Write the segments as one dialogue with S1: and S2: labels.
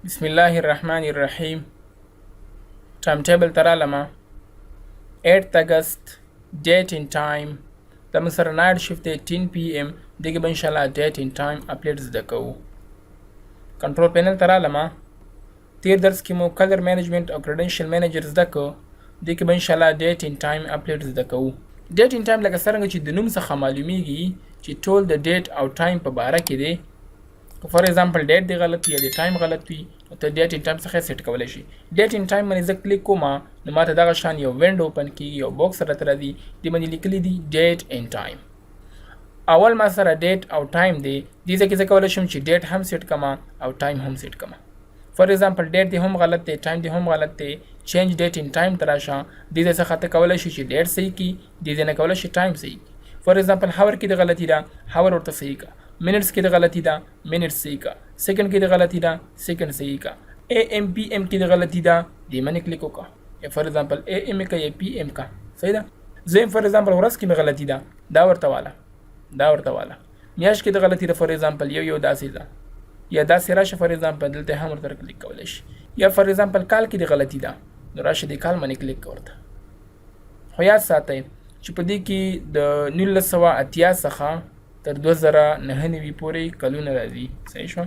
S1: بسم الله الرحمن الرحیم. ټایم ټیبل تر علامه 8 اگست date and time د مصر نایټ شفت 10 pm دغه به ان شاء الله date and time اپلیټ زده کوو. کنټرول پینل تر علامه تیر درس کې مو کلر مینجمنت او کریډنشل مینیجر زده کوو. دغه به ان شاء الله date and time اپلیټ زده کوو. date and time لکه څنګه چې د نوم څخه معلومیږي چې ټول د date او time په باره کې دی. فور ایگزامپل ډیټ دی غلط یا د ټایم غلط وي نو ته ډیټ ان ټایم څخه سیټ کولی شي. ډیټ ان ټایم باندې زه کلیک کوم نو ماته دغه شان یو وینډ اوپن کیږي، یو باکس راته راځي، دې باندې لیکلي دي ډیټ ان ټایم. اول ما سره ډیټ او ټایم دی، دې ځکه زه کولی شم چې ډیټ هم سیټ کما او ټایم هم سیټ کما. فور ایگزامپل ډیټ دی هم غلط دی، ټایم دی هم غلط دی، چینج ډیټ ان ټایم ته راشه، دې څخه ته کولی شي چې ډیټ صحیح کړي، دې نه کولی شي ټایم صحیح کړي. فور ایگزامپل هاور کې د غلطي ده، هاور ورته صحیح کړه. منټس کې د غلطي ده، منټس صحیح کا. سیکنډ کې د غلطي ده، سیکنډ صحیح کا. اے ایم پی ایم کې د غلطي ده، دې باندې کلیک وکړه. یا فار ایگزامپل اے ایم کا یا پی ایم کا صحیح ده. زم فار ایگزامپل ورځ کې مې غلطي ده، دا ورته والا. میاشت کې د غلطي ده، فار ایگزامپل یو داسې ده، یا داسې راشه. فار ایگزامپل دلته هم ورته کلیک کولی شي. یا فار ایگزامپل کال کې د غلطي ده، نو راشه د کال باندې کلیک ورته. خو یاد ساتئ چې په دې کې د 1980 څخه تر 2009 پورې کلونه راځي. صحیح شو؟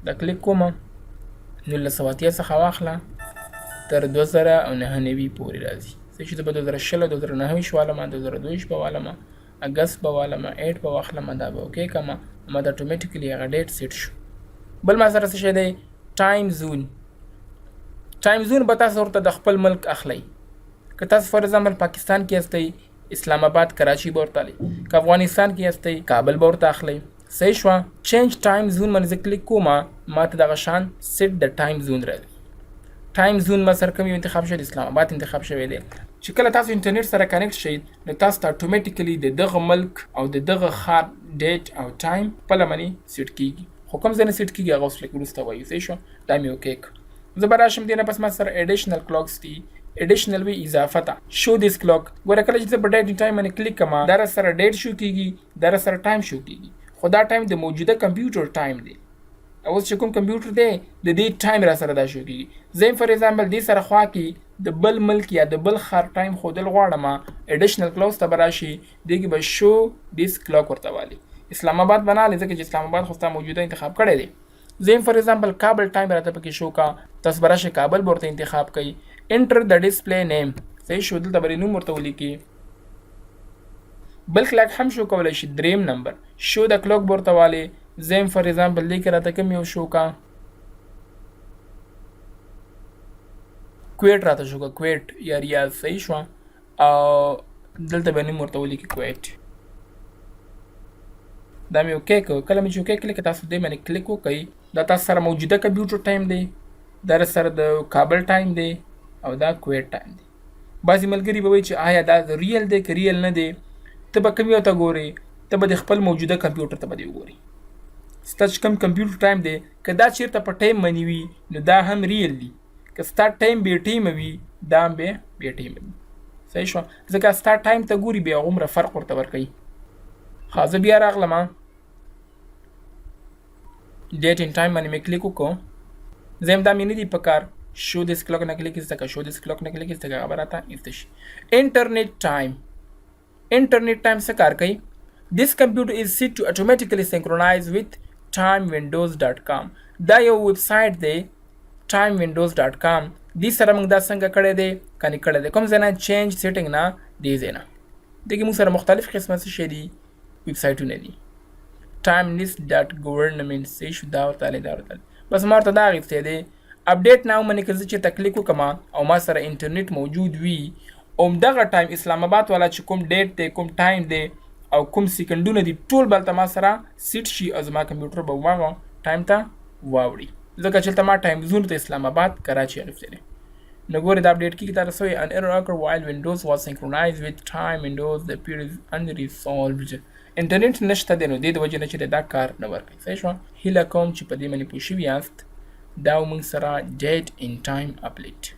S1: دا کلیک کوم 1980 څخه واخله تر 2009 پورې راځي. صحیح شو؟ په 2016 2009 شوالم، 2022 په والم، اگست په والم، 8 په واخلم، دا به اوکې کما ما دا اتوماتیکلی هغه ډیټ سیټ شو. بل ما سره څه شی دی؟ ټایم زون. ټایم زون به تاسو ورته د خپل ملک اخلئ. که تاسو فار ایگزامپل پاکستان کې استئ، اسلام آباد کراچی به ورته اخلئ. که افغانستان کې استئ، کابل به ورته اخلئ. صحیح شوه؟ چینج ټایم زون باندې زه کلیک کوم، ما ته دغه شان سیټ د ټایم زون راځي. ټایم زون ما سره کوم یو انتخاب شوی دی؟ اسلام آباد انتخاب شوی دی. چې کله تاسو انټرنیټ سره کنیکټ شئ نو تاسو ته اتوماتیکلی د دغه ملک او د دغه ښار ډیټ او ټایم په لمنې سیټ کیږي. خو کوم ځای نه سیټ کیږي هغه اوس لږ وروسته وایو. صحیح شو؟ دا مې اوکې کړ. زه به راشم دې نه پس ما سره ایډیشنل کلاکس دي، ایډیشنل وی اضافه ته شو دیس کلاک. ګوره کله چې زه په ډیټ ټایم باندې کلیک کوم دا را سره ډیټ شو کیږي، دا را سره ټایم شو کیږي. خو دا ټایم د موجوده کمپیوټر ټایم دی. اوس چې کوم کمپیوټر دی د دې ټایم را سره دا شو کیږي. زه فار ایگزامپل دې سره خوا کې د بل ملک یا د بل ښار ټایم ښودل غواړم، ایډیشنل کلاکس ته به راشي، دې کې به شو دیس کلاک ورته والي. اسلام آباد بنالی ځکه چې اسلام آباد خو ستا موجوده انتخاب کړی دی. زه فار ایگزامپل کابل ټایم راته پکې شو کا، تاسو به راشئ کابل به ورته انتخاب کړئ. انټر د ډسپلی نیم. صحیح شو؟ دلته به نوم ورته ولیکي. بل کلاک هم شو کولی شي، دریم نمبر شو د کلاک به ورته والي. زه فار ایگزامپل دې کې راته کوم یو شو کا، کویټ راته شو کا، کویټ یا ریاض. صحیح شو؟ او دلته به نوم ورته ولیکي کویټ. دا مې اوکې کړ. کله مې چې اوکې کلیک تاسو دې باندې کلیک وکړئ، دا تاسو سره موجوده کمپیوټر ټایم دی، دا سره د کابل ټایم دی او دا کویټ ټایم دی. بعضې ملګري به وایي چې آیا دا ریل دی که ریل نه دی. ته به کوم یو ته ګورې؟ ته به د خپل موجوده کمپیوټر ته به دې وګورې. ستا چې کوم کمپیوټر ټایم دی که دا چېرته په ټایم باندې وي نو دا هم ریل دی، که ستا ټایم بې ټایمه وي دا هم بې ټایمه وي. صحیح شوه؟ ځکه ستا ټایم ته ګوري بیا هغومره فرق ورته ورکوي. ښه زه بیا راغلم، ډیټ ان ټایم باندې مې کلیک وکړو. زه هم دا مې نه دي په کار. شو دیس کلاک نه کلیک ایسته که، شو دیس کلاک نه کلیک ایسته که، هغه به راته ایسته شي. انټرنیټ ټایم. انټرنیټ ټایم څه کار کوي؟ This computer is set to automatically synchronize with timewindows.com. دا یو ویب سایټ دی timewindows.com. دې سره موږ دا څنګه کړی دی؟ کنې کړی دی کوم ځای نه؟ چینج سیټینګ نه، دې ځای نه. دې کې موږ سره مختلف قسمه څه شی دي؟ ویب سایټونه دي. timelist.government. صحیح شو؟ دا ورته بس ما ورته دا اخیستی دی. اپډیټ ناو باندې که زه چې تکلیک وکړم او ما سره انټرنیټ موجود وي، همدغه ټایم اسلام آباد والا چې کوم ډیټ دی، کوم ټایم دی او کوم سیکنډونه دي، ټول به هلته ما سره سیټ شي او زما کمپیوټر به هماغه ټایم ته واوړي. ځکه چې هلته ما ټایم زون ته اسلام آباد کراچي اخیستی دی. نو ګورې دا اپډیټ کېږي تا رسوي an error occurred while Windows was synchronized with time Windows the period is unresolved. انټرنیټ نشته دی نو دې د وجې نه چې دا کار نه ورکوي. صحیح شوه؟ هیله کوم چې په دې باندې پوه شوي یاست. دا موږ سره ډیټ ان ټایم اپلیټ